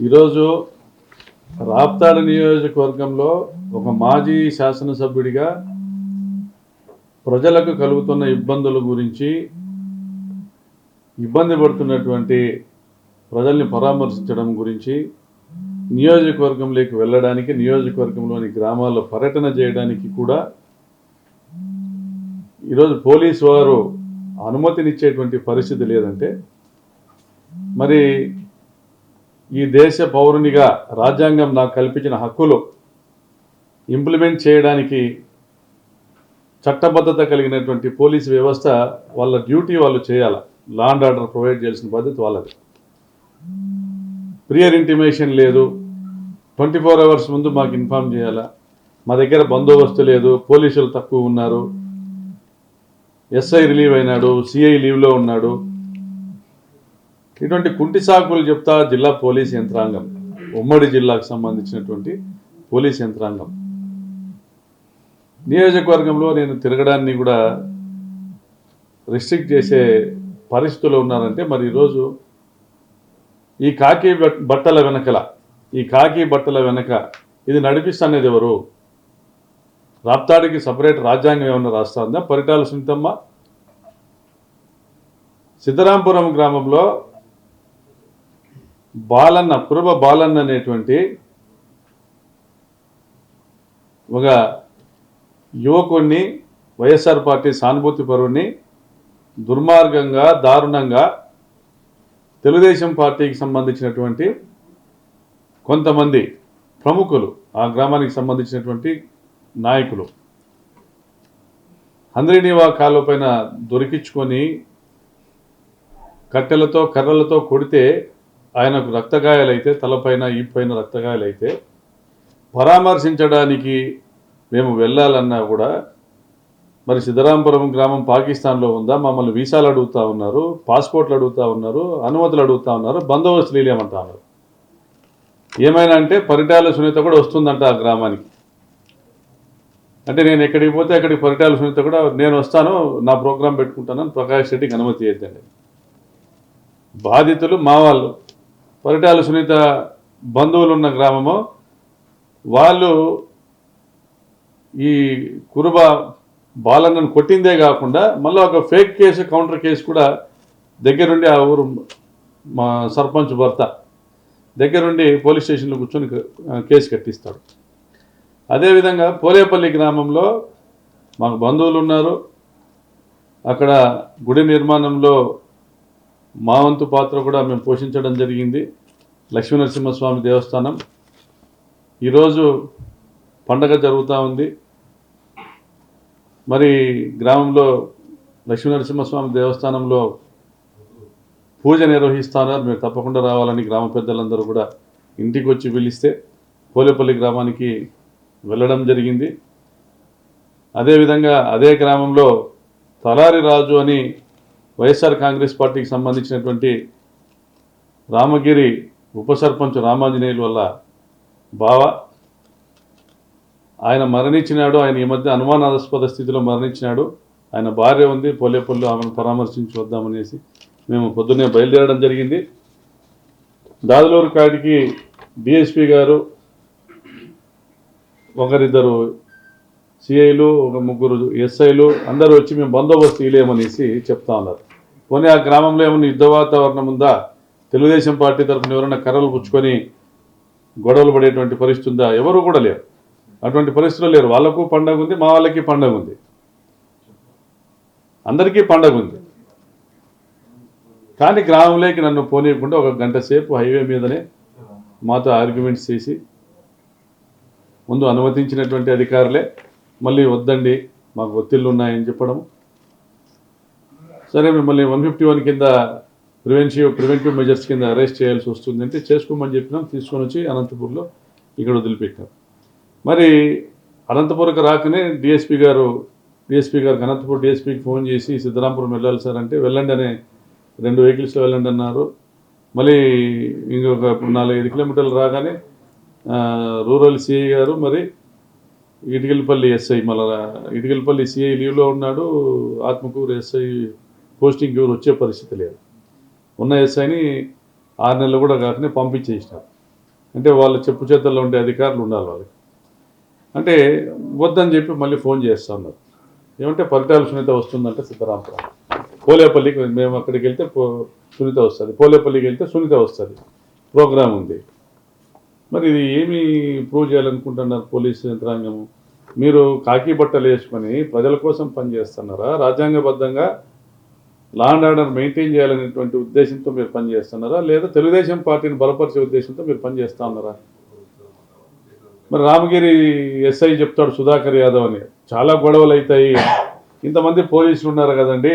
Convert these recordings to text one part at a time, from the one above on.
ఈరోజు రాప్తాడు నియోజకవర్గంలో ఒక మాజీ శాసనసభ్యుడిగా ప్రజలకు కలుగుతున్న ఇబ్బందుల గురించి, ఇబ్బంది పడుతున్నటువంటి ప్రజల్ని పరామర్శించడం గురించి, నియోజకవర్గంలోకి వెళ్ళడానికి, నియోజకవర్గంలోని గ్రామాల్లో పర్యటన చేయడానికి కూడా ఈరోజు పోలీసు వారు అనుమతినిచ్చేటువంటి పరిస్థితి లేదంటే, మరి ఈ దేశ పౌరునిగా రాజ్యాంగం నాకు కల్పించిన హక్కులు ఇంప్లిమెంట్ చేయడానికి చట్టబద్ధత కలిగినటువంటి పోలీసు వ్యవస్థ వాళ్ళ డ్యూటీ వాళ్ళు చేయాలి. లా అండ్ ఆర్డర్ ప్రొవైడ్ చేయాల్సిన బాధ్యత వాళ్ళది. ప్రియర్ ఇంటిమేషన్ లేదు, 24 hours ముందు మాకు ఇన్ఫామ్ చేయాలా, మా దగ్గర బందోబస్తు లేదు, పోలీసులు తక్కువ ఉన్నారు, ఎస్ఐ రిలీవ్ అయినాడు, సిఐ లీవ్లో ఉన్నాడు, ఇటువంటి కుంటి సాకులు చెప్తా జిల్లా పోలీస్ యంత్రాంగం, ఉమ్మడి జిల్లాకు సంబంధించినటువంటి పోలీస్ యంత్రాంగం నియోజకవర్గంలో నేను తిరగడాన్ని కూడా రిస్ట్రిక్ట్ చేసే పరిస్థితుల్లో ఉన్నారంటే, మరి ఈరోజు ఈ కాకి బట్టల వెనక ఇది నడిపిస్తున్నది ఎవరు? రాప్తాడికి సపరేట్ రాజ్యాంగం ఏమన్నా రాస్తుందా? పరిటాల సునీతమ్మ సిద్ధరాంపురం గ్రామంలో కురబ బాలన్న అనేటువంటి ఒక యువకుడిని, వైఎస్ఆర్ పార్టీ సానుభూతి పరువుని దుర్మార్గంగా, దారుణంగా తెలుగుదేశం పార్టీకి సంబంధించినటువంటి కొంతమంది ప్రముఖులు, ఆ గ్రామానికి సంబంధించినటువంటి నాయకులు హంద్రీనీవా కాలువ పైన దొరికించుకొని కట్టెలతో, కర్రలతో కొడితే ఆయనకు రక్తగాయాలైతే, తలపైన, ఈ పైన రక్తగాయాలైతే పరామర్శించడానికి మేము వెళ్ళాలన్నా కూడా మరి సిద్ధరాంపురం గ్రామం పాకిస్తాన్లో ఉందా? మమ్మల్ని వీసాలు అడుగుతూ ఉన్నారు, పాస్పోర్ట్లు అడుగుతూ ఉన్నారు, అనుమతులు అడుగుతూ ఉన్నారు, బందోబస్తు లేలేమంటా ఉన్నారు. ఏమైనా అంటే పరిటాల సునీత కూడా వస్తుందంట ఆ గ్రామానికి. అంటే నేను ఎక్కడికి పోతే అక్కడికి పరిటాల సునీత కూడా నేను వస్తాను, నా ప్రోగ్రాం పెట్టుకుంటానని ప్రకాష్ రెడ్డికి అనుమతి ఇద్దండి. బాధితులు మా వాళ్ళు, పరిటాల సునీత బంధువులు ఉన్న గ్రామము, వాళ్ళు ఈ కురుబ బాలన్నను కొట్టిందే కాకుండా మళ్ళీ ఒక ఫేక్ కేసు, కౌంటర్ కేసు కూడా దగ్గరుండి, ఆ ఊరు మా సర్పంచ్ భర్త దగ్గరుండి పోలీస్ స్టేషన్లో కూర్చొని కేసు కట్టిస్తాడు. అదేవిధంగా పోలేపల్లి గ్రామంలో మాకు బంధువులు ఉన్నారు. అక్కడ గుడి నిర్మాణంలో మా వంతు పాత్ర కూడా మేము పోషించడం జరిగింది. లక్ష్మీనరసింహస్వామి దేవస్థానం ఈరోజు పండగ జరుగుతూ ఉంది. మరి గ్రామంలో లక్ష్మీనరసింహస్వామి దేవస్థానంలో పూజ నిర్వహిస్తున్నారు. మీరు తప్పకుండా రావాలని గ్రామ పెద్దలందరూ కూడా ఇంటికి వచ్చి పిలిస్తే పోలేపల్లి గ్రామానికి వెళ్ళడం జరిగింది. అదేవిధంగా అదే గ్రామంలో తలారి రాజు అని వైఎస్ఆర్ కాంగ్రెస్ పార్టీకి సంబంధించినటువంటి రామగిరి ఉప సర్పంచ్ రామాంజనేయుల వల్ల బావ, ఆయన మరణించినాడు. ఆయన ఈ మధ్య అనుమానాస్పద స్థితిలో మరణించినాడు. ఆయన భార్య ఉంది పోలేపల్లి, ఆమెను పరామర్శించి వద్దామనేసి మేము పొద్దున్నే బయలుదేరడం జరిగింది. దాదులూరు కాడికి డిఎస్పీ గారు, ఒకరిద్దరు సిఐలు, ఒక ముగ్గురు ఎస్ఐలు అందరూ వచ్చి మేము బందోబస్తు ఇలేమనేసి చెప్తా ఉన్నారు. పోనీ ఆ గ్రామంలో ఏమన్నా యుద్ధ వాతావరణం ఉందా? తెలుగుదేశం పార్టీ తరఫున ఎవరైనా కర్రలు పుచ్చుకొని గొడవలు పడేటువంటి పరిస్థితి ఉందా? ఎవరు కూడా లేరు, అటువంటి పరిస్థితులు లేరు. వాళ్ళకు పండగ ఉంది, మా వాళ్ళకి పండగ ఉంది, అందరికీ పండగ ఉంది. కానీ గ్రామంలోకి నన్ను పోనీయకుండా ఒక గంట సేపు హైవే మీదనే మాతో ఆర్గ్యుమెంట్స్ చేసి, ముందు అనుమతించినటువంటి అధికారులే మళ్ళీ వద్దండి మాకు ఒత్తిళ్ళు ఉన్నాయని చెప్పడం. సరే మిమ్మల్ని 151 కింద ప్రివెంటివ్ మెజర్స్ కింద అరెస్ట్ చేయాల్సి వస్తుంది అంటే చేసుకోమని చెప్పినాం. తీసుకొని వచ్చి అనంతపూర్లో ఇక్కడ వదిలిపెట్టాం. మరి అనంతపురంకి రాకనే డిఎస్పీ గారికి అనంతపురం డిఎస్పీకి ఫోన్ చేసి సిద్ధరాంపురం వెళ్ళాలి సార్ అంటే వెళ్ళండి అనే 2 వెహికల్స్లో వెళ్ళండి అన్నారు. మళ్ళీ ఇంకొక 4-5 కిలోమీటర్లు రాగానే రూరల్ సిఐ గారు, మరి ఇటుకలపల్లి ఎస్ఐ, మళ్ళీ ఇటుకలపల్లి సిఐ లీవ్లో ఉన్నాడు, ఆత్మకూరు ఎస్ఐ పోస్టింగ్ ఎవరు వచ్చే పరిస్థితి లేదు. ఉన్న ఎస్ఐని 6 నెలలు కూడా కాకనే పంపించేసినారు. అంటే వాళ్ళ చెప్పు చేతుల్లో ఉండే అధికారులు ఉండాలి వాళ్ళకి. అంటే వద్దని చెప్పి మళ్ళీ ఫోన్ చేస్తూ ఉన్నారు. ఏమంటే పరిటాల సునీత వస్తుందంటే సిద్ధరామపురం, పోలేపల్లికి మేము అక్కడికి వెళ్తే సునీత వస్తుంది, పోలేపల్లికి వెళ్తే సునీత వస్తుంది, ప్రోగ్రాం ఉంది. మరి ఇది ఏమి ప్రూవ్ చేయాలనుకుంటున్నారు పోలీసు యంత్రాంగము? మీరు కాకి బట్టలు వేసుకొని ప్రజల కోసం పనిచేస్తున్నారా? రాజ్యాంగబద్ధంగా లా అండ్ ఆర్డర్ మెయింటైన్ చేయాలనేటువంటి ఉద్దేశంతో మీరు పనిచేస్తున్నారా, లేదా తెలుగుదేశం పార్టీని బలపరిచే ఉద్దేశంతో మీరు పనిచేస్తూ ఉన్నారా? మరి రామగిరి ఎస్ఐ చెప్తాడు సుధాకర్ యాదవ్ అని, చాలా గొడవలు అవుతాయి, ఇంతమంది పోలీసులు ఉన్నారు కదండి,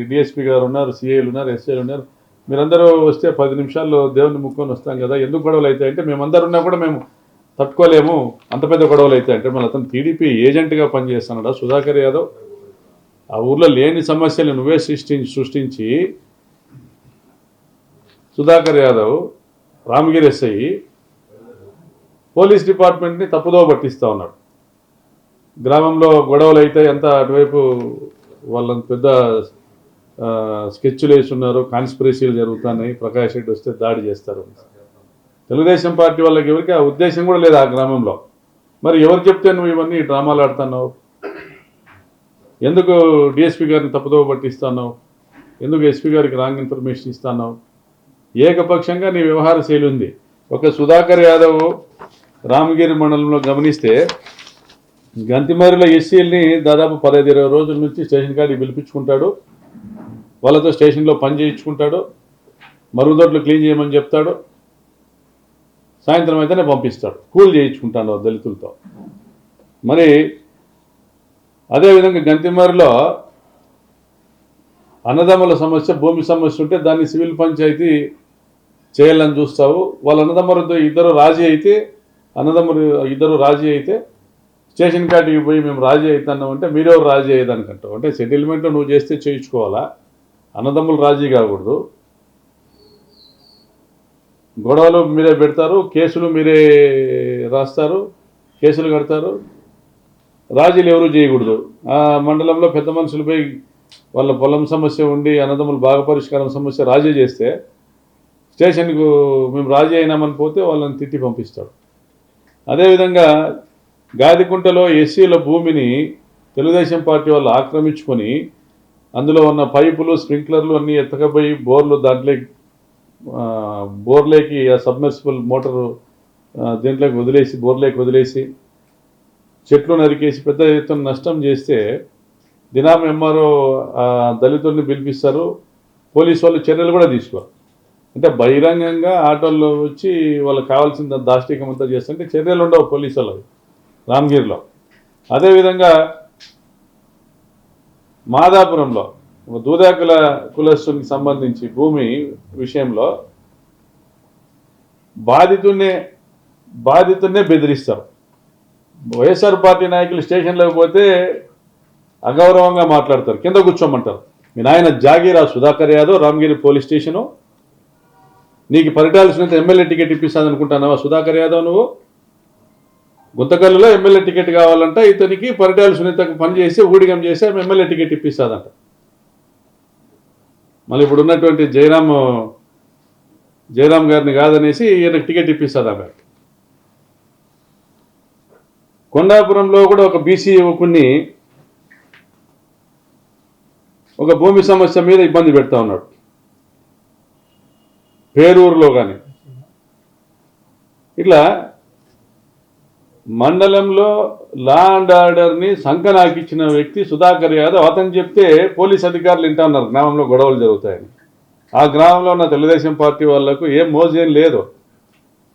డిఎస్పీ గారు ఉన్నారు, సిఐలు ఉన్నారు, ఎస్ఐలు ఉన్నారు, మీరందరూ వస్తే 10 నిమిషాల్లో దేవుని ముక్కొని వస్తాం కదా, ఎందుకు గొడవలు అవుతాయంటే మేమందరూ ఉన్నా కూడా మేము తట్టుకోలేము, అంత పెద్ద గొడవలు అవుతాయంటే. మళ్ళీ అతను టీడీపీ ఏజెంట్గా పనిచేస్తున్నాడా సుధాకర్ యాదవ్? ఆ ఊర్లో లేని సమస్యలు నువ్వే సృష్టించి సుధాకర్ యాదవ్ రామగిరి ఎస్ఐ పోలీస్ డిపార్ట్మెంట్ని తప్పుదో పట్టిస్తూ ఉన్నాడు. గ్రామంలో గొడవలు అయితే ఎంత అటువైపు వాళ్ళని పెద్ద స్కెచ్లు వేస్తున్నారు, కాన్స్పిరసీలు జరుగుతున్నాయి, ప్రకాష్ రెడ్డి వస్తే దాడి చేస్తారు. తెలుగుదేశం పార్టీ వాళ్ళకి ఎవరికి ఆ ఉద్దేశం కూడా లేదు ఆ గ్రామంలో. మరి ఎవరు చెప్తే నువ్వు ఇవన్నీ డ్రామాలు ఆడుతున్నావు? ఎందుకు డిఎస్పీ గారిని తప్పుదో పట్టిస్తున్నావు? ఎందుకు ఎస్పీ గారికి రాంగ్ ఇన్ఫర్మేషన్ ఇస్తున్నావు? ఏకపక్షంగా నీ వ్యవహార శైలి ఉంది. ఒక సుధాకర్ యాదవ్ రామగిరి మండలంలో గమనిస్తే గంతిమరిలో ఎస్సీల్ని దాదాపు 15-20 రోజుల నుంచి స్టేషన్ కాడికి పిలిపించుకుంటాడు, వాళ్ళతో స్టేషన్లో పని చేయించుకుంటాడు, మరుగుదొడ్లు క్లీన్ చేయమని చెప్తాడు, సాయంత్రం అయితేనే పంపిస్తాడు, కూల్ చేయించుకుంటాడు దళితులతో. మరి అదేవిధంగా గంతిమరిలో అన్నదమ్ముల సమస్య, భూమి సమస్య ఉంటే దాన్ని సివిల్ పంచాయతీ చేయాలని చూస్తావు. వాళ్ళ అన్నదమ్ములతో ఇద్దరు రాజీ అయితే స్టేషన్ కాటికి పోయి మేము రాజీ అవుతున్నామంటే మీరెవరు రాజీ అయ్యేదానికంటావు? అంటే సెటిల్మెంట్ నువ్వు చేస్తే చేయించుకోవాలా, అన్నదమ్ములు రాజీ కాకూడదు. గొడవలు మీరే పెడతారు, కేసులు మీరే రాస్తారు, కేసులు కడతారు, రాజీలు ఎవరు చేయకూడదు. ఆ మండలంలో పెద్ద మనుషులపై వాళ్ళ పొలం సమస్య ఉండి అన్నదమ్ములు బాగా పరిష్కారం సమస్య రాజీ చేస్తే స్టేషన్కు మేము రాజీ అయినామని పోతే వాళ్ళని తిట్టి పంపిస్తాడు. అదేవిధంగా గాదికుంటలో ఎస్సీల భూమిని తెలుగుదేశం పార్టీ వాళ్ళు ఆక్రమించుకొని అందులో ఉన్న పైపులు, స్ప్రింక్లర్లు అన్నీ ఎత్తకపోయి బోర్లేకి ఆ సబ్మెర్సిబుల్ మోటారు దీంట్లోకి వదిలేసి, బోర్లేకి వదిలేసి చెట్లు నరికేసి పెద్ద ఎత్తున నష్టం చేస్తే దినాం ఎంఆర్ఓ దళితుల్ని పిలిపిస్తారు, పోలీసు వాళ్ళు చర్యలు కూడా తీసుకోరు. అంటే బహిరంగంగా ఆటోల్లో వచ్చి వాళ్ళకి కావాల్సిన దాష్టికం అంతా చేస్తుంటే చర్యలు ఉండవు పోలీసు వాళ్ళవి రామగిరిలో. అదేవిధంగా మాదాపురంలో దూదాకుల కులస్తునికి సంబంధించి భూమి విషయంలో బాధితున్నే బెదిరిస్తారు. వైఎస్ఆర్ పార్టీ నాయకులు స్టేషన్లోకి పోతే అగౌరవంగా మాట్లాడతారు, కింద కూర్చోమంటారు. మీ నాయన జాగీరా సుధాకర్ యాదవ్, రామగిరి పోలీస్ స్టేషను, నీకు పరిటాల సునీత ఎమ్మెల్యే టికెట్ ఇప్పిస్తాను అనుకుంటున్నావా సుధాకర్ యాదవ్? నువ్వు గుంతకల్లులో ఎమ్మెల్యే టికెట్ కావాలంట, ఇతనికి పరిటాల సునీతకు పనిచేసి ఊడిగం చేసి ఆమె ఎమ్మెల్యే టికెట్ ఇప్పిస్తుందంట. మళ్ళీ ఇప్పుడు ఉన్నటువంటి జయరామ్ గారిని కాదనేసి ఈయనకు టికెట్ ఇప్పిస్తుంది ఆమె. కొండాపురంలో కూడా ఒక బీసీ యువకుని ఒక భూమి సమస్య మీద ఇబ్బంది పెడతా ఉన్నాడు, పేరూరులో కానీ. ఇట్లా మండలంలో లా అండ్ ఆర్డర్ని సంకనాకిచ్చిన వ్యక్తి సుధాకర్ యాదవ్. అతను చెప్తే పోలీస్ అధికారులు వింటా ఉన్నారు గ్రామంలో గొడవలు జరుగుతాయని. ఆ గ్రామంలో ఉన్న తెలుగుదేశం పార్టీ వాళ్లకు ఏం మోజేం లేదు.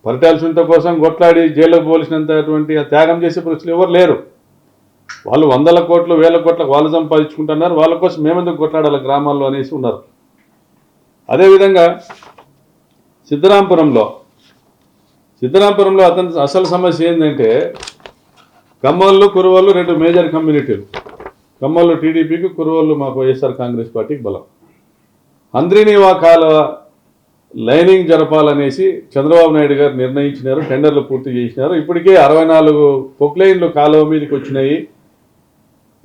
పరిటాల సునీత కోసం కొట్లాడి జైల్లోకి పోలీసినంతటువంటి త్యాగం చేసే పరిస్థితులు ఎవరు లేరు. వాళ్ళు 100 కోట్లు 1000 కోట్లకు వాళ్ళు సంపాదించుకుంటున్నారు, వాళ్ళ కోసం మేమెందుకు కొట్లాడాలి గ్రామాల్లో అనేసి ఉన్నారు. అదేవిధంగా సిద్ధరాంపురంలో అతని అసలు సమస్య ఏంటంటే కమ్మోళ్ళు, కురువళ్ళు 2 మేజర్ కమ్యూనిటీలు. కమ్మోళ్ళు టీడీపీకి, కురువళ్ళు మాకు వైఎస్ఆర్ కాంగ్రెస్ పార్టీకి బలం. హంద్రీనీవా కాలువ లైనింగ్ జరపాలనేసి చంద్రబాబు నాయుడు గారు నిర్ణయించినారు, టెండర్లు పూర్తి చేసినారు. ఇప్పటికే 64 పొక్లైన్లు కాలువ మీదకి వచ్చినాయి.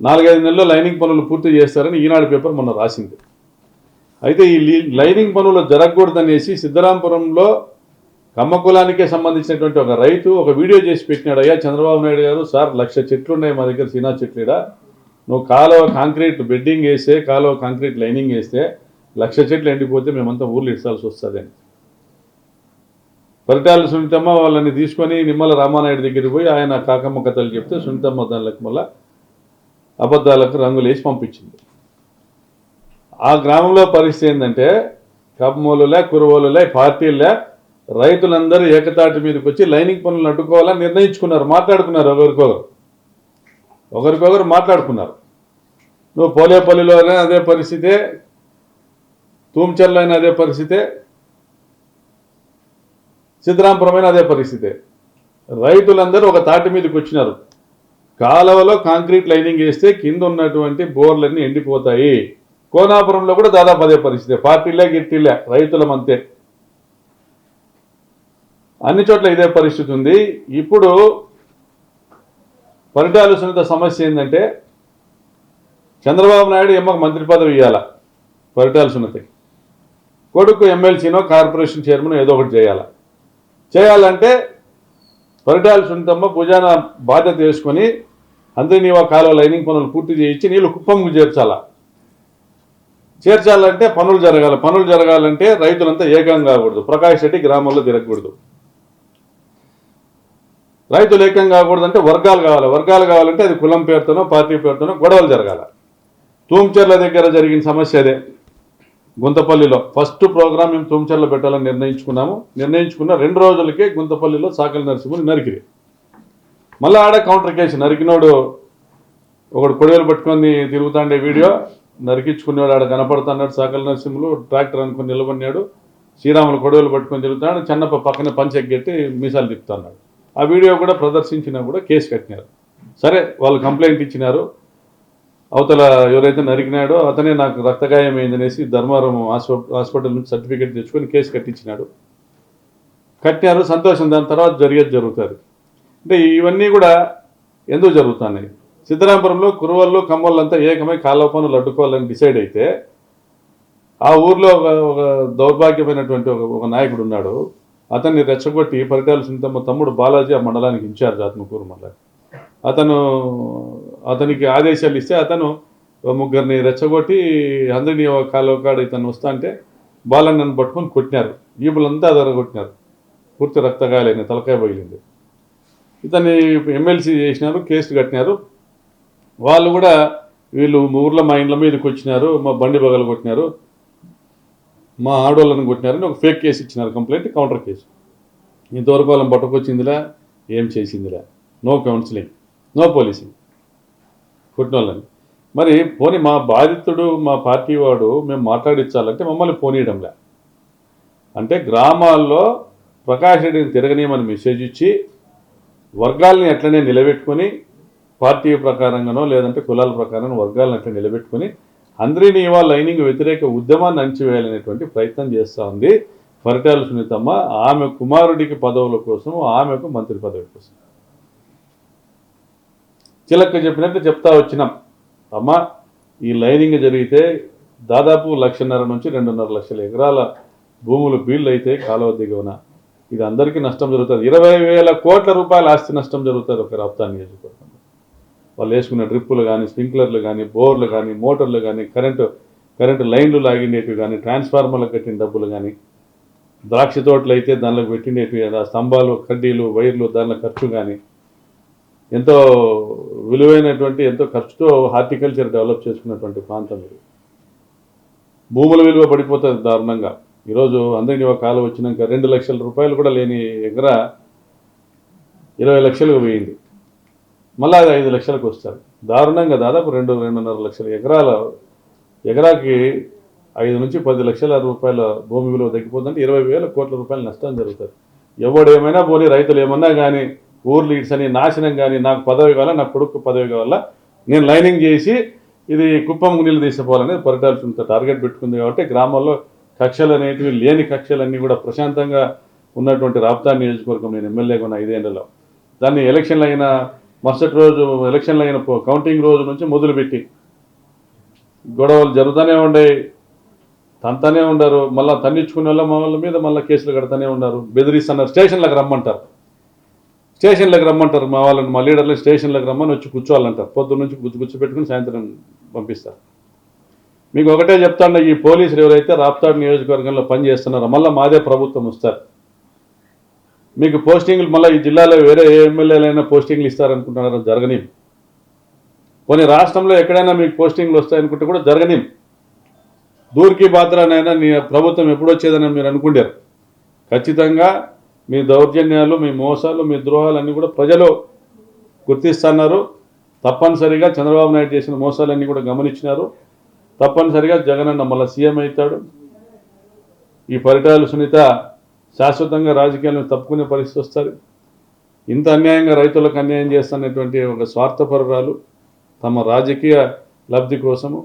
4-5 నెలల్లో లైనింగ్ పనులు పూర్తి చేస్తారని ఈనాడు పేపర్ మొన్న రాసింది. అయితే ఈ లైనింగ్ పనులు జరగకూడదనేసి సిద్ధరాంపురంలో కమ్మ కులానికే సంబంధించినటువంటి ఒక రైతు ఒక వీడియో చేసి పెట్టినాడు, అయ్యా చంద్రబాబు నాయుడు గారు, సార్ 1,00,000 చెట్లు ఉన్నాయి మా దగ్గర, సీనా చెట్లుడా, నువ్వు కాలువ కాంక్రీట్ బెడ్డింగ్ వేస్తే, కాలువ కాంక్రీట్ లైనింగ్ వేస్తే 1,00,000 చెట్లు ఎండిపోతే మేమంతా ఊర్లు ఇడ్చాల్సి వస్తుంది అని. పరిటాల సునీతమ్మ వాళ్ళని తీసుకొని నిమ్మల రామానాయుడు దగ్గరికి పోయి ఆయన కాకమ్మ కథలు చెప్తే సునీతమ్మ దానికి మళ్ళీ అబద్ధాలకు రంగులు వేసి పంపించింది. ఆ గ్రామంలో పరిస్థితి ఏంటంటే కమ్మోలులే, కురువోలులే, పార్టీలే, రైతులందరూ ఏకతాటి మీదకి వచ్చి లైనింగ్ పనులను అడ్డుకోవాలని నిర్ణయించుకున్నారు, మాట్లాడుకున్నారు, ఒకరికొకరు మాట్లాడుకున్నారు. నువ్వు పోలేపల్లిలోనే అదే పరిస్థితే, తూంచెర్లో అయినా అదే పరిస్థితే, సిద్ధరాంపురమైన అదే పరిస్థితే. రైతులందరూ ఒక తాటి మీదకి వచ్చినారు. కాలువలో కాంక్రీట్ లైనింగ్ వేస్తే కింద ఉన్నటువంటి బోర్లన్నీ ఎండిపోతాయి. కోనాపురంలో కూడా దాదాపు అదే పరిస్థితి, పార్టీలే గిట్టిలే, రైతులమంతే, అన్ని చోట్ల ఇదే పరిస్థితి ఉంది. ఇప్పుడు పరిటాల సునీత సమస్య ఏంటంటే చంద్రబాబు నాయుడు ఎమ్మకు మంత్రి పదవి ఇవ్వాల, పరిటాల సునీతకి కొడుకు ఎమ్మెల్సీనో కార్పొరేషన్ చైర్మన్ ఏదో ఒకటి చేయాలంటే పరిటాల సునీతమ్మ భుజాన బాధ్యత వేసుకొని అందరినీ కాలువ లైనింగ్ పనులు పూర్తి చేయించి నీళ్లు కుప్పంకు చేర్చాలంటే పనులు జరగాలంటే రైతులంతా ఏకంగా కాకూడదు, ప్రకాష్ రెడ్డి గ్రామంలో తిరగకూడదు, రైతులు ఏకం కాకూడదంటే వర్గాలు కావాలంటే అది కులం పేరుతోనో పార్టీ పేరుతోనో గొడవలు జరగాల. తూంచెర్ల దగ్గర జరిగిన సమస్య అదే. గుంతపల్లిలో ఫస్ట్ ప్రోగ్రాం మేము తూంచెర్లో పెట్టాలని నిర్ణయించుకున్న 2 రోజులకే గుంతపల్లిలో సాకలి నరసింహుని నరికిరి. మళ్ళీ ఆడ కౌంటర్ కేసు, నరికినోడు ఒకడు కొడవలు పట్టుకొని తిరుగుతాండే వీడియో, నరికించుకునేవాడు ఆడ కనపడుతున్నాడు, సాకలి నరసింహులు ట్రాక్టర్ అనుకుని నిలబడినాడు, శ్రీరాములు కొడవలు పట్టుకొని తిరుగుతాడు, చెన్నప్ప పక్కన పంచెగ్గెట్టి మీసాలు తిప్పుతున్నాడు. ఆ వీడియో కూడా ప్రదర్శించినా కూడా కేసు కట్టినారు. సరే, వాళ్ళు కంప్లైంట్ ఇచ్చినారు, అవతల ఎవరైతే నరికినాడో అతనే నాకు రక్తగాయం అయిందనేసి ధర్మవరం హాస్పిటల్ నుంచి సర్టిఫికేట్ తెచ్చుకొని కేసు కట్టినారు, సంతోషం. దాని తర్వాత జరుగుతుంది. అంటే ఇవన్నీ కూడా ఎందుకు జరుగుతున్నాయి? సిద్ధరాంపురంలో కురువల్లో కమ్మోళ్ళంతా ఏకమై కాలువ పనులు అడ్డుకోవాలని డిసైడ్ అయితే ఆ ఊర్లో ఒక దౌర్భాగ్యమైనటువంటి ఒక నాయకుడు ఉన్నాడు, అతన్ని రెచ్చగొట్టి పరిటాల సునీతమ్మ తమ్ముడు బాలాజీ ఆ మండలానికి ఇన్ఛార్జ్, ఆత్మకూరు మండలానికి, అతనికి ఆదేశాలు ఇస్తే అతను 3 రెచ్చగొట్టి అందరినీ కాలువ కాడ ఇతను వస్తా అంటే బాలని నన్ను పట్టుకొని కొట్టినారు, ఈపులంతా కొట్టినారు, పూర్తి రక్తగాయాలైన, తలకాయ పగిలింది. ఇతన్ని ఎమ్మెల్సీ చేసినారు, కేసులు కట్టినారు. వాళ్ళు కూడా వీళ్ళు ఊర్లో మా ఇండ్ల మీదకి వచ్చినారు, మా బండి బగలు కొట్టినారు, మా ఆడవాళ్ళని కొట్టినారని ఒక ఫేక్ కేసు ఇచ్చినారు, కంప్లైంట్, కౌంటర్ కేసు. ఇంతవరకు వాళ్ళని పట్టుకొచ్చిందిలా, ఏం చేసిందిలా, నో కౌన్సిలింగ్, నో పోలీసింగ్, కొట్టిన వాళ్ళని. మరి పోనీ మా బాధితుడు మా పార్టీ వాడు మేము మాట్లాడించాలంటే మమ్మల్ని పోనీయడంలే. అంటే గ్రామాల్లో ప్రకాష్ రెడ్డిని తిరగనీయమని మెసేజ్ ఇచ్చి వర్గాల్ని ఎట్లనే నిలబెట్టుకొని, పార్టీ ప్రకారంగానో లేదంటే కులాల ప్రకారం వర్గాలను అట్లా నిలబెట్టుకొని అందరినీ ఇవాళ లైనింగ్ వ్యతిరేక ఉద్యమాన్ని అణచివేయాలనేటువంటి ప్రయత్నం చేస్తూ ఉంది పరిటాల సునీతమ్మ. ఆమె కుమారుడికి పదవుల కోసం, ఆమెకు మంత్రి పదవి కోసం. చిలక చెప్పినట్టు చెప్తా వచ్చినాం, అమ్మ ఈ లైనింగ్ జరిగితే దాదాపు 1,50,000 నుంచి 2.5 లక్షల ఎకరాల భూములు బీళ్ళు అయితే కాలువ దిగువన, ఇది అందరికీ నష్టం జరుగుతుంది. 20,000 కోట్ల రూపాయల ఆస్తి నష్టం జరుగుతుంది ఒక రాప్తా నియోజకవర్గంలో. వాళ్ళు వేసుకున్న డ్రిప్పులు కానీ, స్ప్రింక్లర్లు కానీ, బోర్లు కానీ, మోటార్లు కానీ, కరెంటు లైన్లు లాగిండేటివి కానీ, ట్రాన్స్ఫార్మర్లకు కట్టిన డబ్బులు కానీ, ద్రాక్ష తోటలు అయితే దానిలోకి పెట్టిండేటివి, స్తంభాలు, కడ్డీలు, వైర్లు, దానిలో ఖర్చు కానీ, ఎంతో విలువైనటువంటి, ఎంతో ఖర్చుతో హార్టికల్చర్ డెవలప్ చేసుకున్నటువంటి ప్రాంతం ఇది. భూముల విలువ పడిపోతుంది దారుణంగా. ఈరోజు అందరినీ ఒక కాలం వచ్చినాక 2 లక్షల రూపాయలు కూడా లేని ఎకరా 20 లక్షలకు పోయింది. మళ్ళీ అది 5 లక్షలకు వస్తారు. దారుణంగా దాదాపు 2-2.5 లక్షల ఎకరాకి 5 నుంచి 10 లక్షల రూపాయల భూమి విలువ తగ్గిపోతుందంటే 20,000 కోట్ల రూపాయల నష్టం జరుగుతుంది. ఎవడేమైనా పోనీ, రైతులు ఏమన్నా కానీ, ఊర్లు ఇడ్సని నాశనం కానీ, నాకు పదవి కావాలా, నా కొడుకు పదవి కావాలా, నేను లైనింగ్ చేసి ఇది కుప్పంకు నీళ్ళు తీసుకోవాలనేది పరిటాల సునీత టార్గెట్ పెట్టుకుంది. కాబట్టి గ్రామాల్లో కక్షలు అనేటివి లేని కక్షలన్నీ కూడా ప్రశాంతంగా ఉన్నటువంటి రాప్తా నియోజకవర్గం, నేను ఎమ్మెల్యేగా ఉన్న 5 ఏళ్లలో దాన్ని ఎలక్షన్లు అయిన మరుసటి రోజు, ఎలక్షన్లు అయిన కౌంటింగ్ రోజు నుంచి మొదలుపెట్టి గొడవలు జరుగుతూనే ఉండే. తంతానే ఉండరు, మళ్ళీ తన్నించుకునే మా వాళ్ళ మీద మళ్ళీ కేసులు కడతానే ఉన్నారు, బెదిరిస్తున్నారు. స్టేషన్లకు రమ్మంటారు మా వాళ్ళని, మా లీడర్లు స్టేషన్లకు రమ్మని వచ్చి కూర్చోవాలంటారు. పొద్దున్న నుంచి గుచ్చి పెట్టుకుని సాయంత్రం పంపిస్తారు. మీకు ఒకటే చెప్తాను, ఈ పోలీసులు ఎవరైతే రాప్తాడు నియోజకవర్గంలో పనిచేస్తున్నారో మళ్ళీ మాదే ప్రభుత్వం వస్తారు. మీకు పోస్టింగ్లు మళ్ళీ ఈ జిల్లాలో వేరే ఏ ఎమ్మెల్యేలైనా పోస్టింగ్లు ఇస్తారనుకుంటున్నారో జరగని. కొన్ని రాష్ట్రంలో ఎక్కడైనా మీకు పోస్టింగ్లు వస్తాయనుకుంటే కూడా జరగని. దూరికి బాత్రానైనా నీ ప్రభుత్వం ఎప్పుడు వచ్చేదని మీరు అనుకుంటారు. ఖచ్చితంగా మీ దౌర్జన్యాలు, మీ మోసాలు, మీ ద్రోహాలు అన్నీ కూడా ప్రజలు గుర్తిస్తున్నారు. తప్పనిసరిగా చంద్రబాబు నాయుడు చేసిన మోసాలన్నీ కూడా గమనించినారు. తప్పనిసరిగా జగనన్న మళ్ళీ సీఎం అవుతాడు. ఈ పరిటాల సునీత శాశ్వతంగా రాజకీయాలను తప్పుకునే పరిస్థితి వస్తుంది. ఇంత అన్యాయంగా రైతులకు అన్యాయం చేస్తున్నటువంటి ఒక స్వార్థపరురాలు తమ రాజకీయ లబ్ధి కోసము,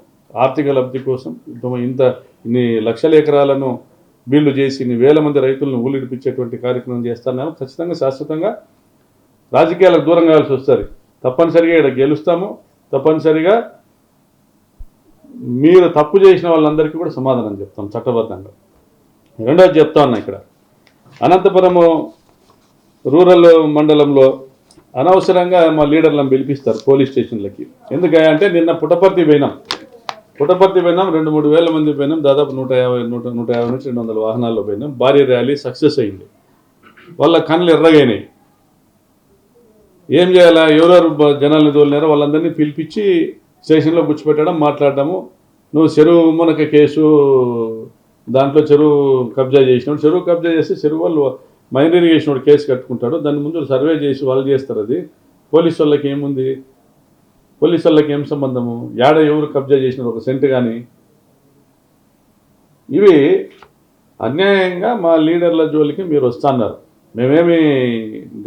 ఆర్థిక లబ్ధి కోసం ఇన్ని లక్షల ఎకరాలను బిల్లు చేసి ఇన్ని వేల మంది రైతులను ఊలిడిపించేటువంటి కార్యక్రమం చేస్తున్నాము. ఖచ్చితంగా శాశ్వతంగా రాజకీయాలకు దూరం కావాల్సి వస్తుంది. తప్పనిసరిగా ఇక్కడ గెలుస్తాము. తప్పనిసరిగా మీరు తప్పు చేసిన వాళ్ళందరికీ కూడా సమాధానం చెప్తాం చట్టబద్ధంగా. రెండోది చెప్తా ఉన్నా, ఇక్కడ అనంతపురము రూరల్ మండలంలో అనవసరంగా మా లీడర్లను పిలిపిస్తారు పోలీస్ స్టేషన్లకి. ఎందుకంటే నిన్న పుట్టపర్తి పోయినాం, 2-3 వేల మంది పోయినాం. దాదాపు 150 నుంచి 200 వాహనాల్లో పోయినాం. భారీ ర్యాలీ సక్సెస్ అయింది. వాళ్ళ కళ్ళు ఎర్రగైనాయి. ఏం చేయాలా, ఎవరెవరు జనాలను తోలినారో వాళ్ళందరినీ పిలిపించి స్టేషన్లో కూర్చోపెట్టడం, మాట్లాడటము. నువ్వు చెరువు మునక కేసు, దాంట్లో చెరువు కబ్జా చేసినాడు, చెరువు కబ్జా చేస్తే చెరువు వాళ్ళు మైన్ ఇరిగేషన్ వాడు కేసు కట్టుకుంటాడు. దాని ముందు సర్వే చేసి వాళ్ళు చేస్తారు. అది పోలీసు వాళ్ళకి ఏముంది, పోలీసు వాళ్ళకి ఏం సంబంధము, యాడ ఎవరు కబ్జా చేసినారు ఒక సెంటు కానీ. ఇవి అన్యాయంగా మా లీడర్ల జోలికి మీరు వస్తున్నారు. మేమేమి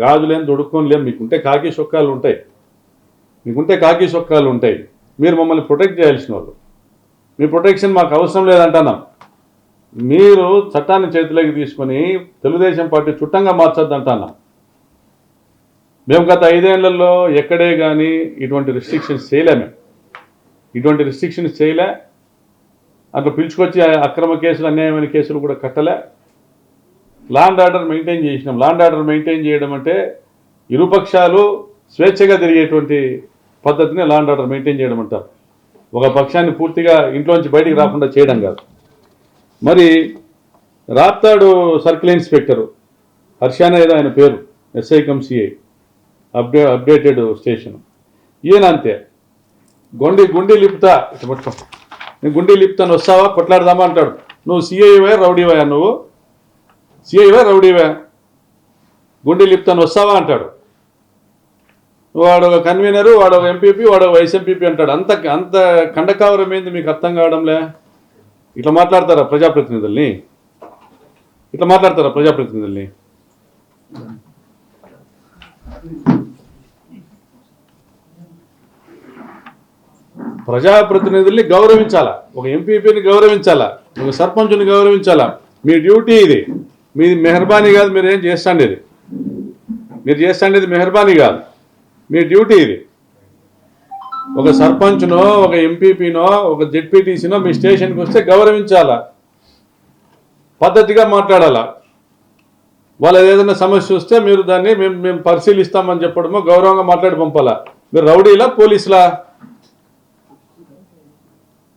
గాజులేం దొడుక్కోలేం. మీకుంటే కాకి చొక్కాలు ఉంటాయి, మీరు మమ్మల్ని ప్రొటెక్ట్ చేయాల్సిన వాళ్ళు. మీ ప్రొటెక్షన్ మాకు అవసరం లేదంటున్నాం. మీరు చట్టాన్ని చేతిలోకి తీసుకొని తెలుగుదేశం పార్టీ చుట్టంగా మార్చొద్దంటున్నాం. మేము గత 5 ఏళ్లలో ఎక్కడే కానీ ఇటువంటి రిస్ట్రిక్షన్స్ చేయలే. అట్లా పిలుచుకొచ్చి అక్రమ కేసులు, అన్యాయమైన కేసులు కూడా కట్టలే. లా అండ్ ఆర్డర్ మెయింటైన్ చేసినాం. లా అండ్ ఆర్డర్ మెయింటైన్ చేయడం అంటే ఇరుపక్షాలు స్వేచ్ఛగా తిరిగేటువంటి పద్ధతిని లా అండ్ ఆర్డర్ మెయింటైన్ చేయడం అంటారు. ఒక పక్షాన్ని పూర్తిగా ఇంట్లోంచి బయటికి రాకుండా చేయడం కాదు. మరి రాప్తాడు సర్కిల్ ఇన్స్పెక్టరు హర్షానా ఏదో ఆయన పేరు, SI come CI, updated station. ఈయన అంతే, గుండి లిపుతా, ఇట్లా పట్టుకో, నేను గుండి లిపుతాను వస్తావా కొట్లాడదామా అంటాడు. నువ్వు సిఐవా రౌడీవా, నువ్వు సిఐవా రౌడీవా, గుండి లిపుతాను వస్తావా అంటాడు. వాడు ఒక కన్వీనరు, వాడు ఒక ఎంపీపీ, వాడు ఒక వైస్ ఎంపీపీ అంటాడు. అంత కండకావరం ఏంది మీకు అర్థం కావడంలే. ఇట్లా మాట్లాడతారా ప్రజాప్రతినిధుల్ని? ప్రజాప్రతినిధుల్ని గౌరవించాలా, ఒక ఎంపీపీని గౌరవించాలా, ఒక సర్పంచుని గౌరవించాలా. మీ డ్యూటీ ఇది, మీది మెహర్బానీ కాదు. మీరు ఏం చేస్తాండేది, మెహర్బానీ కాదు, మీ డ్యూటీ ఇది. ఒక సర్పంచ్నో, ఒక ఎంపీపీనో, ఒక జెడ్పీటీసీనో మీ స్టేషన్కి వస్తే గౌరవించాలా, పద్ధతిగా మాట్లాడాలా. వాళ్ళది ఏదైనా సమస్య వస్తే మీరు దాన్ని మేము పరిశీలిస్తామని చెప్పడమో, గౌరవంగా మాట్లాడి పంపాలా. మీరు రౌడీలా, పోలీసులా?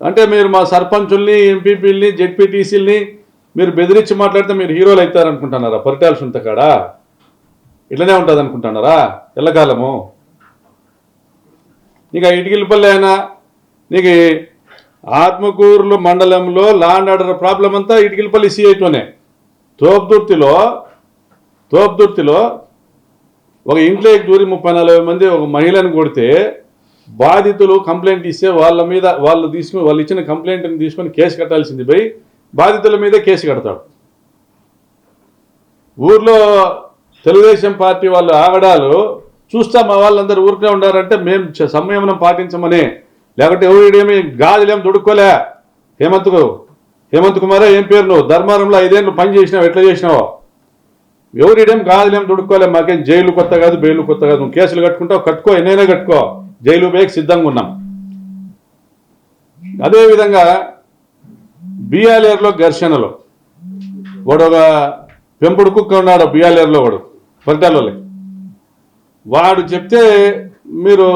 అంటే మీరు మా సర్పంచుల్ని, ఎంపీపీల్ని, జెడ్పీటీసీల్ని మీరు బెదిరించి మాట్లాడితే మీరు హీరోలు అవుతారనుకుంటున్నారా? పరిటాల సునీత కాడా ఇట్లనే ఉంటుంది అనుకుంటున్నారా ఎల్లకాలము? నీకు ఇటుకిలపల్లి అయినా, నీకు ఆత్మకూరులో మండలంలో లా అండ్ ఆర్డర్ ప్రాబ్లం అంతా ఇటుకిలపల్లి సిఐతోనే. తోపుదుర్తిలో ఒక ఇంట్లోకి దూరి 30-40 మంది ఒక మహిళను కొడితే బాధితులు కంప్లైంట్ ఇస్తే వాళ్ళు ఇచ్చిన కంప్లైంట్ని తీసుకొని కేసు కట్టాల్సింది పోయి బాధితుల మీదే కేసు కడతాడు. ఊర్లో తెలుగుదేశం పార్టీ వాళ్ళు ఆగడాలు చూస్తా మా వాళ్ళందరూ ఊరికే ఉండారంటే మేము సంయమనం పాటించమని. లేకపోతే ఎవడేమి గాజులేం దొడుక్కోలే. హేమంత్ కుమారే ఏం పేరు, నువ్వు ధర్మారంలో 5 ఏళ్ళు పని చేసినావు, ఎట్లా చేసినావు? ఎవరిడేం గాజులేం దొడుక్కోలే. మాకేం జైలు కొత్త కాదు, బెయిలు కొత్త కాదు. నువ్వు కేసులు కట్టుకుంటావు, కట్టుకో, ఎన్నైనా కట్టుకో, జైలు బేకి సిద్ధంగా ఉన్నాం. అదేవిధంగా బిఆర్ఏర్లో ఘర్షణలో వాడు ఒక పెంపుడు కుక్క ఉన్నాడు బిఆర్ఏర్లో వాడు పరిటాలలో వాడు చెప్తే మీరు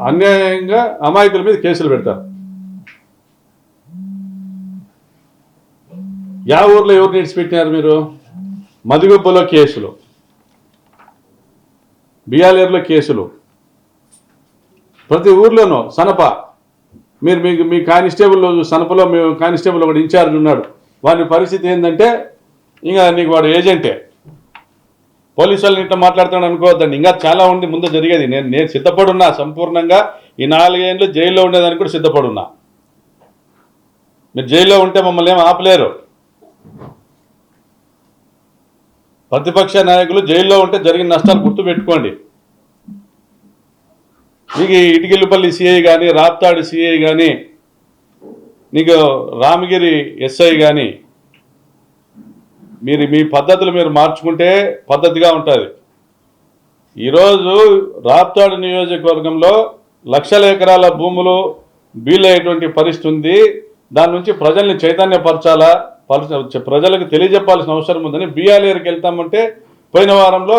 అన్యాయంగా అమాయకుల మీద కేసులు పెడతారు. యా ఊర్లో ఎవరు నిడిచిపెట్టినారు మీరు? మదిగొప్పలో కేసులు, బిఆర్ఏర్లో కేసులు, ప్రతి ఊర్లోనూ సనప మీరు మీ కానిస్టేబుల్ సనపలో మీ కానిస్టేబుల్ ఒకటి ఇన్ఛార్జ్ ఉన్నాడు, వాని పరిస్థితి ఏంటంటే ఇంకా నీకు వాడు ఏజెంటే. పోలీసు వాళ్ళని ఇట్లా మాట్లాడుతాడు అనుకోవద్దండి, ఇంకా చాలా ఉంది ముందు జరిగేది. నేను సిద్ధపడున్నా సంపూర్ణంగా. ఈ 4 ఏళ్ళు జైల్లో ఉండేదానికి కూడా సిద్ధపడున్నా. మీరు జైల్లో ఉంటే మమ్మల్ని ఏం ఆపలేరు. ప్రతిపక్ష నాయకులు జైల్లో ఉంటే జరిగిన నష్టాలు గుర్తుపెట్టుకోండి. నీకు ఇటికిల్లిపల్లి సిఐ కానీ, రాప్తాడు సిఐ కానీ, నీకు రామగిరి ఎస్ఐ కానీ, మీ పద్ధతులు మీరు మార్చుకుంటే పద్ధతిగా ఉంటుంది. ఈరోజు రాప్తాడు నియోజకవర్గంలో లక్షల ఎకరాల భూములు బీలయ్యేటువంటి పరిస్థితి ఉంది. దాని నుంచి ప్రజల్ని చైతన్యపరచాలా, ప్రజలకు తెలియజెప్పాల్సిన అవసరం ఉందని బిఆర్ఏర్కి వెళ్తామంటే పోయిన వారంలో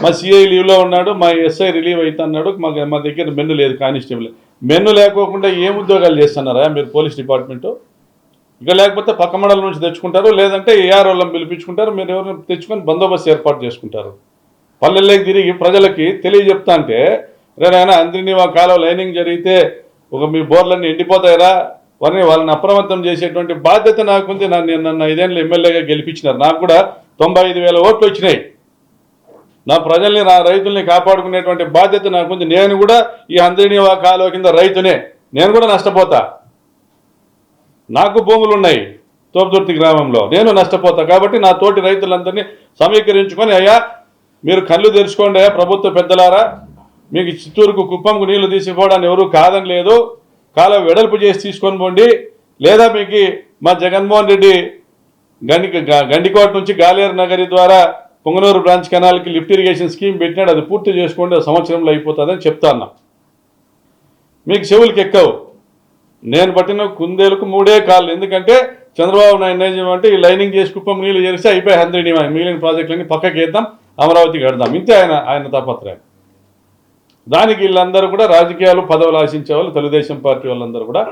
మా సిఐ లీవ్లో ఉన్నాడు, మా ఎస్ఐ రిలీవ్ అవుతున్నాడు, మా దగ్గర మెన్ను లేదు. కానిస్టేబుల్ మెన్ను లేకోకుండా ఏం ఉద్యోగాలు చేస్తున్నారా మీరు పోలీస్ డిపార్ట్మెంటు? ఇక లేకపోతే పక్క మండలం నుంచి తెచ్చుకుంటారు, లేదంటే ఏఆర్ వాళ్ళని పిలిపించుకుంటారు, మీరు ఎవరిని తెచ్చుకొని బందోబస్తు ఏర్పాటు చేసుకుంటారు. పల్లెల్లోకి తిరిగి ప్రజలకి తెలియజెప్తా అంటే రేనా అందరినీ కాలం లైనింగ్ జరిగితే మీ బోర్లన్నీ ఎండిపోతాయరా వాళ్ళని అప్రమత్తం చేసేటువంటి బాధ్యత నాకుంది. నన్ను 5 ఏళ్ళు ఎమ్మెల్యేగా గెలిపించినారు, నాకు కూడా 95,000 ఓట్లు వచ్చినాయి. నా ప్రజల్ని నా రైతుల్ని కాపాడుకునేటువంటి బాధ్యత నాకుంది. నేను కూడా ఈ అందరినీ కాలువ కింద రైతునే, నేను కూడా నష్టపోతా. నాకు భూములు ఉన్నాయి తోపుదుర్తి గ్రామంలో, నేను నష్టపోతా. కాబట్టి నా తోటి రైతులందరినీ సమీకరించుకొని అయ్యా మీరు కళ్ళు తెరుచుకోండి అయ్యా ప్రభుత్వ పెద్దలారా, మీకు చిత్తూరుకు కుప్పంకు నీళ్లు తీసిపోవడానికి ఎవరు కాదని లేదు, కాలం వెడల్పు చేసి తీసుకొని పోండి, లేదా మీకు మా జగన్మోహన్ రెడ్డి గండికోట నుంచి గాలేరు నగరి ద్వారా పొంగనూరు బ్రాంచ్ కెనాల్కి లిఫ్ట్ ఇరిగేషన్ స్కీమ్ పెట్టినాడు, అది పూర్తి చేసుకోండి, సంవత్సరంలో అయిపోతుందని చెప్తాను. మీకు చెవులకి ఎక్కవు. నేను పట్టిన కుందేలకు 3 కాళ్ళు. ఎందుకంటే చంద్రబాబు నాయుడు ఏం చేయమంటే ఈ లైనింగ్ చేసి కుప్పం నీళ్ళు చేస్తే అయిపోయి 100 మిగిలిన ప్రాజెక్టులన్నీ పక్కకి వేద్దాం, అమరావతికి కడదాం. ఇంతే ఆయన తాపత్రయం. దానికి వీళ్ళందరూ కూడా రాజకీయాలు పదవులు ఆశించే వాళ్ళు, తెలుగుదేశం పార్టీ వాళ్ళందరూ కూడా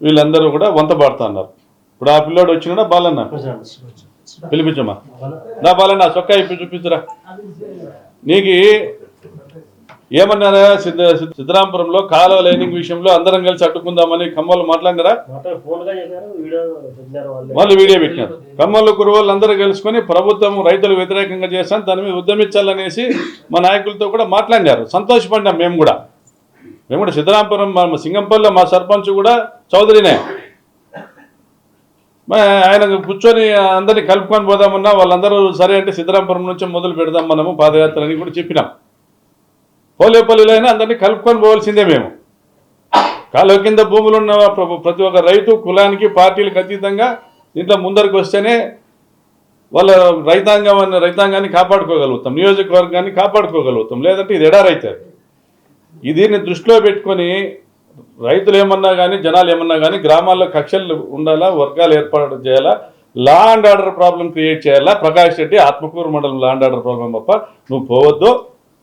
వీళ్ళందరూ కూడా వంతపాడుతున్నారు. ఇప్పుడు ఆ పిల్లోడు వచ్చినా బాలన్న పిలిపించమ్మా, నా బాలన్న చొక్కా ఇప్పి చూపించరా. నీకు ఏమన్నారా సిద్ధరాంపురంలో కాలువ లైనింగ్ విషయంలో అందరం కలిసి అడ్డుకుందామని ఖమ్మంలో మాట్లాడినారా? వాళ్ళు వీడియో పెట్టినారు. ఖమ్మంలో కురువాళ్ళు అందరూ కలుసుకొని ప్రభుత్వం రైతులకు వ్యతిరేకంగా చేస్తాను, దాని మీద ఉద్యమించాలనేసి మా నాయకులతో కూడా మాట్లాడినారు. సంతోషపడినాం మేము కూడా. సిద్ధరాంపురం సింగంపల్లిలో మా సర్పంచ్ కూడా చౌదరినే, ఆయన కూర్చొని అందరినీ కలుపుకొని పోదామన్నా వాళ్ళందరూ సరే అంటే సిద్ధరాంపురం నుంచి మొదలు పెడదాం మనము పాదయాత్ర అని కూడా చెప్పినాం. పోలేపల్లిలో అయినా అందరినీ కలుపుకొని పోవాల్సిందే. మేము కాలువ కింద భూములు ఉన్న ప్రతి ఒక్క రైతు కులానికి పార్టీలకు అతీతంగా దీంట్లో ముందరికి వస్తేనే వాళ్ళ రైతాంగాన్ని కాపాడుకోగలుగుతాం, నియోజకవర్గాన్ని కాపాడుకోగలుగుతాం. లేదంటే ఇది ఎడారైతుంది. దీన్ని దృష్టిలో పెట్టుకొని రైతులు ఏమన్నా కానీ జనాలు ఏమన్నా కానీ గ్రామాల్లో కక్షలు ఉండాలా, వర్గాలు ఏర్పాటు చేయాలా, law and order problem create చేయాలా. ప్రకాష్ రెడ్డి ఆత్మకూరు మండలం లా అండ్ ఆర్డర్ ప్రాబ్లం తప్ప నువ్వు పోవద్దు,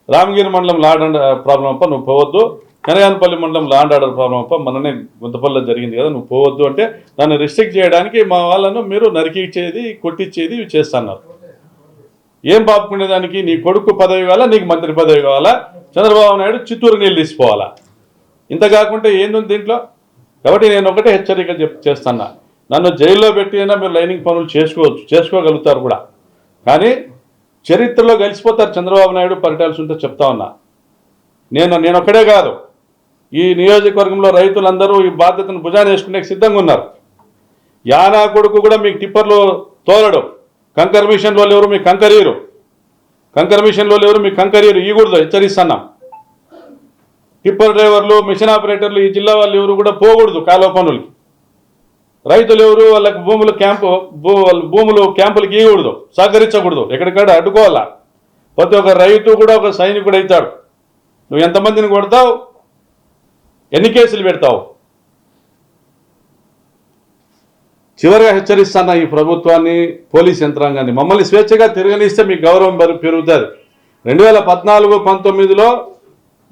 రామగిరి మండలం లా అండ్ ఆర్డర్ ప్రాబ్లం తప్ప నువ్వు పోవద్దు, కనగానపల్లి మండలం లా అండ్ ఆర్డర్ ప్రాబ్లం తప్ప మననే గుంతపల్లిలో జరిగింది కదా నువ్వు పోవద్దు అంటే దాన్ని రిస్ట్రిక్ట్ చేయడానికి మా వాళ్ళను మీరు నరికిచ్చేది కొట్టించేది చేస్తున్నారు. ఏం పాపుకునేదానికి? నీ కొడుకు పదవి కావాలా, నీకు మంత్రి పదవి కావాలా, చంద్రబాబు నాయుడు చిత్తూరు నీళ్ళు తీసుకోవాలా? ఇంత కాకుంటే ఏందుంది దీంట్లో? కాబట్టి నేను ఒకటే హెచ్చరిక చేస్తున్నా, నన్ను జైల్లో పెట్టి అయినా మీరు లైనింగ్ పనులు చేసుకోగలుగుతారు కూడా, కానీ చరిత్రలో కలిసిపోతారు చంద్రబాబు నాయుడు పరిటాల్సి ఉంటే చెప్తా ఉన్నా. నేను ఒక్కడే కాదు, ఈ నియోజకవర్గంలో రైతులందరూ ఈ బాధ్యతను భుజాన్ని వేసుకునే సిద్ధంగా ఉన్నారు. యానా కొడుకు కూడా మీకు టిప్పర్లు తోలడు, కంకర్ మిషన్లో ఎవరు మీకు కంకరీరు, ఇవ్వకూడదు, హెచ్చరిస్తున్నాం. టిప్పర్ డ్రైవర్లు, మిషన్ ఆపరేటర్లు ఈ జిల్లా వాళ్ళు ఎవరు కూడా పోకూడదు కాలువ పనులకి. రైతులు ఎవరు వాళ్ళకి భూములు క్యాంపులకి ఇవ్వకూడదు, సహకరించకూడదు, ఎక్కడికక్కడ అడ్డుకోవాలా. ప్రతి ఒక్క రైతు కూడా ఒక సైనికుడు అవుతాడు. నువ్వు ఎంతమందిని కొడతావు, ఎన్ని కేసులు పెడతావు? చివరిగా హెచ్చరిస్తాను ఈ ప్రభుత్వాన్ని, పోలీస్ యంత్రాంగాన్ని, మమ్మల్ని స్వేచ్ఛగా తిరగనిస్తే మీకు గౌరవం పెరుగుతుంది. 2014-19లో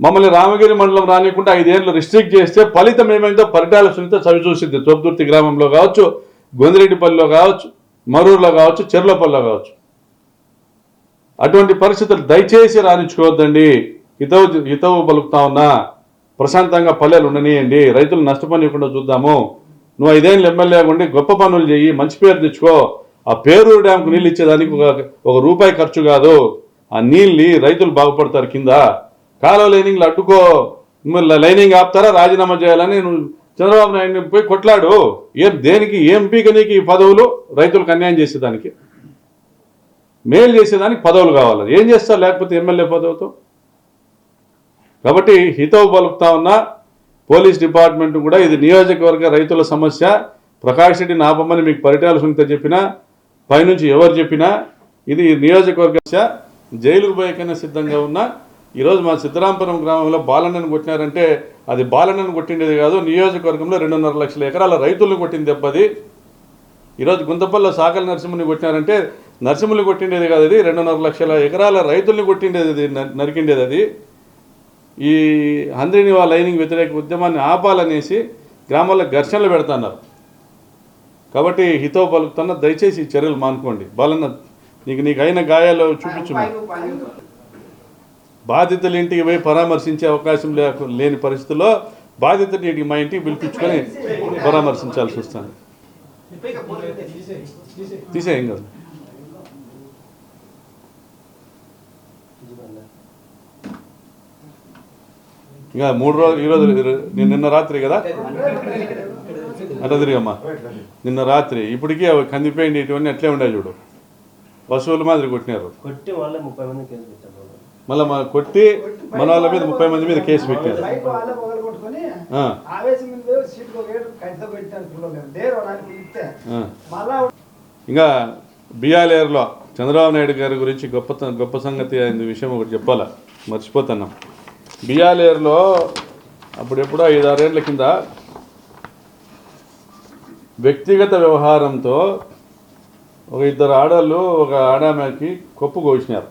మమ్మల్ని రామగిరి మండలం రానికుండా 5 ఏళ్ళు రిస్ట్రిక్ట్ చేస్తే ఫలితం ఏమైందో పరిటాల సునీత చవి చూసింది. తోపుదుర్తి గ్రామంలో కావచ్చు, గొందిరెడ్డిపల్లిలో కావచ్చు, మరూరులో కావచ్చు, చెర్లపల్లిలో కావచ్చు. అటువంటి పరిస్థితులు దయచేసి రాణించుకోవద్దండి. హితవు పలుకుతా ఉన్నా, ప్రశాంతంగా పల్లెలు ఉండనియండి, రైతులు నష్టపోనివ్వకుండా చూద్దాము. నువ్వు 5 ఏళ్ళు ఎమ్మెల్యే ఉండి గొప్ప పనులు చెయ్యి, మంచి పేరు తెచ్చుకో. ఆ పేరూరు డ్యాంకు నీళ్ళు ఇచ్చేదానికి ఒక రూపాయి ఖర్చు కాదు. ఆ నీళ్ళని రైతులు బాగుపడతారు. కింద కాలువ లైనింగ్లు అడ్డుకో, లైనింగ్ ఆపుతారా, రాజీనామా చేయాలని నువ్వు చంద్రబాబు నాయుడిని పోయి కొట్లాడు. దేనికి ఎంపీకి నీకు ఈ పదవులు? రైతులకు అన్యాయం చేసేదానికి, మేలు చేసేదానికి పదవులు కావాలి. ఏం చేస్తారు లేకపోతే ఎమ్మెల్యే పదవితో? కాబట్టి హితవు పలుకుతా ఉన్నా పోలీస్ డిపార్ట్మెంట్ కూడా, ఇది నియోజకవర్గ రైతుల సమస్య. ప్రకాష్ రెడ్డిని ఆపమని మీకు పరిటాల సునీత చెప్పినా, పైనుంచి ఎవరు చెప్పినా ఇది నియోజకవర్గ సమస్య. జైలుకు పోయేకైనా సిద్ధంగా ఉన్నా. ఈరోజు మా సిద్ధరాంపురం గ్రామంలో బాలన్నను కొట్టినారంటే అది బాలన్నను కొట్టిండేది కాదు, నియోజకవర్గంలో 2.5 లక్షల ఎకరాల రైతులను కొట్టింది దెబ్బది. ఈరోజు గుంతపల్లిలో సాకల నరసింహుని కొట్టినారంటే నరసింహుని కొట్టిండేది కాదు, అది 2.5 లక్షల ఎకరాల రైతుల్ని కొట్టిండేది, నరికిండేది అది. ఈ హంద్రీనివా లైనింగ్ వ్యతిరేక ఉద్యమాన్ని ఆపాలనేసి గ్రామాల్లో ఘర్షణలు పెడుతున్నారు. కాబట్టి హితవు పలుకుతున్న, దయచేసి ఈ చర్యలు మానుకోండి. బాలన్న నీకు అయిన గాయాలు చూపించు. బాధితుల ఇంటికి పోయి పరామర్శించే అవకాశం లేని పరిస్థితుల్లో బాధితుల ఇంటికి మా ఇంటికి పిలిపించుకొని పరామర్శించాల్సి వస్తుంది. తీసేయం కదా. ఇంకా 3 రోజులు, ఈరోజు నిన్న రాత్రి కదా అట్లా తిరిగమ్మా, నిన్న రాత్రి ఇప్పటికీ అవి కందిపోయింది. ఇటువంటి అట్లే ఉండే చూడు, పశువుల మాదిరి కొట్టినారు. మళ్ళీ కొట్టి మన వాళ్ళ మీద 30 మంది మీద కేసు పెట్టారు. ఇంకా బిఆర్ఏర్లో చంద్రబాబు నాయుడు గారి గురించి గొప్ప సంగతి అనే విషయం ఒకటి చెప్పాలా, మర్చిపోతున్నాం. బిఆర్ఏర్లో అప్పుడెప్పుడో 5-6 ఏళ్ల కింద వ్యక్తిగత వ్యవహారంతో ఒక 2 ఆడవాళ్ళు ఒక ఆడామెకి కొప్పు కోసినారు.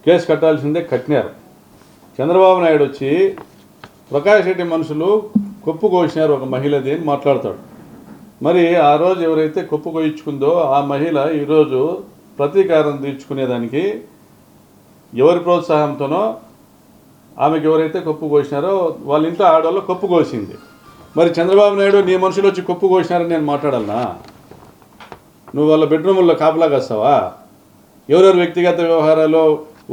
కేసు కట్టాల్సిందే, కట్టినారు. చంద్రబాబు నాయుడు వచ్చి ప్రకాష్ రెడ్డి మనుషులు కొప్పు కోసినారు ఒక మహిళది అని మాట్లాడతాడు. మరి ఆ రోజు ఎవరైతే కొప్పు కోయించుకుందో ఆ మహిళ ఈరోజు ప్రతీకారం తీర్చుకునేదానికి ఎవరి ప్రోత్సాహంతోనో ఆమెకు ఎవరైతే కొప్పు కోసినారో వాళ్ళ ఇంట్లో ఆడవాళ్ళు కొప్పు కోసింది. మరి చంద్రబాబు నాయుడు నీ మనుషులు వచ్చి కొప్పు కోసినారని నేను మాట్లాడాలనా? నువ్వు వాళ్ళ బెడ్రూముల్లో కాపలా కాస్తావా? ఎవరెవరు వ్యక్తిగత వ్యవహారాలు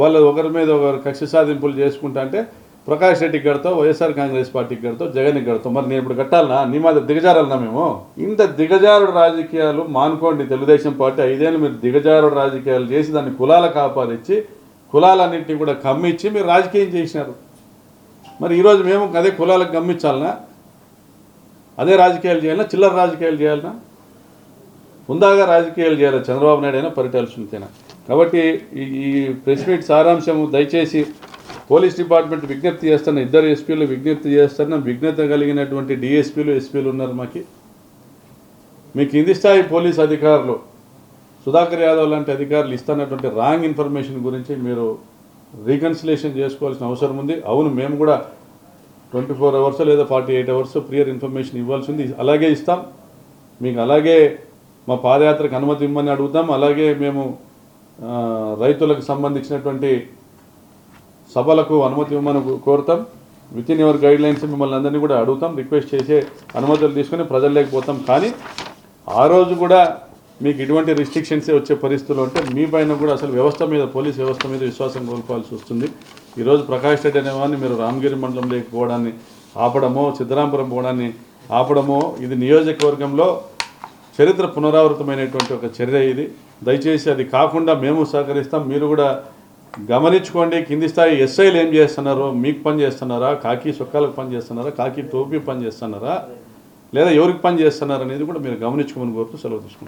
వాళ్ళు ఒకరి మీద ఒకరు కక్ష సాధింపులు చేసుకుంటా అంటే ప్రకాష్ రెడ్డికి కడతావు, వైఎస్ఆర్ కాంగ్రెస్ పార్టీకి కడతావు, జగన్కి కడతావు. మరి నేను ఇప్పుడు కట్టాలనా? నీ మీద దిగజారాలనా? మేము ఇంత దిగజారుడు రాజకీయాలు మానుకోండి. తెలుగుదేశం పార్టీ 5 ఏళ్ళు మీరు దిగజారుడు రాజకీయాలు చేసి దాన్ని కులాల కాపాలిచ్చి కులాలన్నింటినీ కూడా కమ్మించి మీరు రాజకీయం చేసినారు. మరి ఈరోజు మేము అదే కులాలకు గమ్మించాలనా? అదే రాజకీయాలు చేయాలన్నా? చిల్లర రాజకీయాలు చేయాలన్నా? హుందాగా రాజకీయాలు చేయాలి చంద్రబాబు నాయుడు అయినా పరిటాల సునీతైనా. కాబట్టి ఈ ప్రెస్ మీట్ సారాంశం దయచేసి పోలీస్ డిపార్ట్మెంట్ విజ్ఞప్తి చేస్తున్న, 2 ఎస్పీలు విజ్ఞప్తి చేస్తున్న, విజ్ఞత కలిగినటువంటి డిఎస్పీలు ఎస్పీలు ఉన్నారు. మీ కింది స్థాయి పోలీస్ అధికారులు సుధాకర్ యాదవ్ లాంటి అధికారులు ఇస్తున్నటువంటి రాంగ్ ఇన్ఫర్మేషన్ గురించి మీరు రీకన్సిలేషన్ చేసుకోవాల్సిన అవసరం ఉంది. అవును, మేము కూడా 24 అవర్స్ లేదా 48 అవర్స్ ప్రియర్ ఇన్ఫర్మేషన్ ఇవ్వాల్సి ఉంది. అలాగే ఇస్తాం మీకు. అలాగే మా పాదయాత్రకు అనుమతి ఇవ్వమని అడుగుతాం. అలాగే మేము రైతులకు సంబంధించినటువంటి సభలకు అనుమతి ఇవ్వమని కోరుతాం. Within your guidelines మిమ్మల్ని అందరినీ కూడా అడుగుతాం, రిక్వెస్ట్ చేసే అనుమతులు తీసుకొని ప్రజల్లోకి కానీ ఆ రోజు కూడా మీకు ఇటువంటి రిస్ట్రిక్షన్సే వచ్చే పరిస్థితులు ఉంటే మీ పైన కూడా అసలు వ్యవస్థ మీద, పోలీస్ వ్యవస్థ మీద విశ్వాసం కోల్పోవాల్సి వస్తుంది. ఈరోజు ప్రకాష్ రెడ్డి అనేవాడిని మీరు రామగిరి మండలంలోకి పోవడాన్ని ఆపడమో, సిద్ధరాంపురం పోవడాన్ని ఆపడమో, ఇది నియోజకవర్గంలో చరిత్ర పునరావృతమైనటువంటి ఒక చర్య. ఇది దయచేసి అది కాకుండా మేము సహకరిస్తాం. మీరు కూడా గమనించుకోండి. కింది స్థాయి ఎస్ఐలు ఏం చేస్తున్నారో, మీకు పని చేస్తున్నారా, కాకి సొక్కాలకు పని చేస్తున్నారా, కాకి టోపీ పని చేస్తున్నారా, లేదా ఎవరికి పని చేస్తున్నారు అనేది కూడా మీరు గమనించుకోమని కోరుతూ సెలవు తీసుకుంటాం.